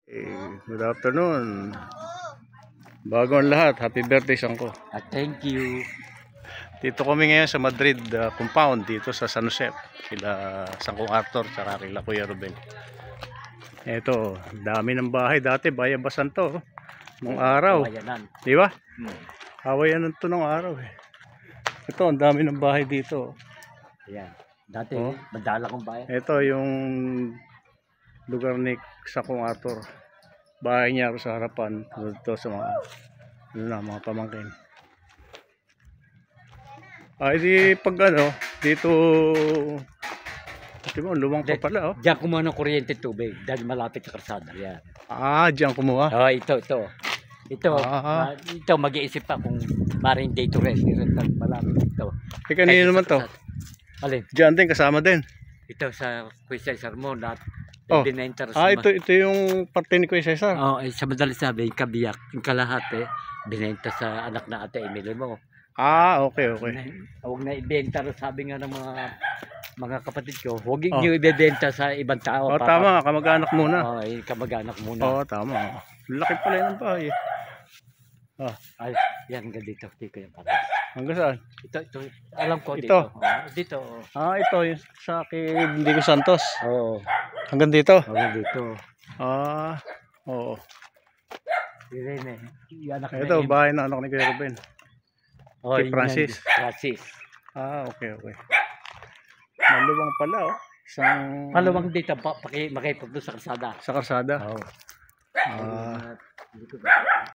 Good afternoon. Bago ang lahat, happy birthday Sangko. Thank you. Dito kami ngayon sa Madrid compound, dito sa San Jose. Kila Sangko Arthur, tsaka kila Kuya Ruben. Ito, dami ng bahay. Dati bayabasan to. Nung araw. Hawayanan. Di ba? Hawayanan to nung araw. Ito, ang dami ng bahay dito. Ayan. Dati, madala kong bayan. Ito yung lugar ni Sangko Arthur. Bahay niya sa harapan. Dito sa mga pamangkin. Di pag dito, di ba, luwang pa pala, oh. Diyan kumuha ng kuryente tubig dahil malapit sa kalsada. Yan. Diyan kumuha. Ito. Ito, mag-iisip pa kung maring day to rest. Malapit ito. Kanino naman to? Alin? Diyan din, kasama din. Ito sa Kuya Cesar mo. Ito yung parte ni Kuya Cesar. Sa madalas sabi, yung kabiyak, yung kalahati, binenta sa anak na Ate Emily mo. Okay. Huwag na ibenta, sabi nga ng mga kapatid ko, huwag niyo ibebenta sa ibang tao. Tama, kamag-anak muna. Kamag-anak muna. Tama. Laki pala yun ang bahay. Ay, yan, hanggang dito. Dito yung pala. Hanggang saan? Ito. Alam ko dito. Dito. Ito yung sa akin, Diego Santos. Oo. Hanggang dito? Hanggang dito. Oo. Irene. Ito, bahay na anak ni Kuya Ruben. Kay Francis. Okay. Maluwang pala, oh. Maluwang dito, makipag doon sa kalsada. Sa kalsada? Oo.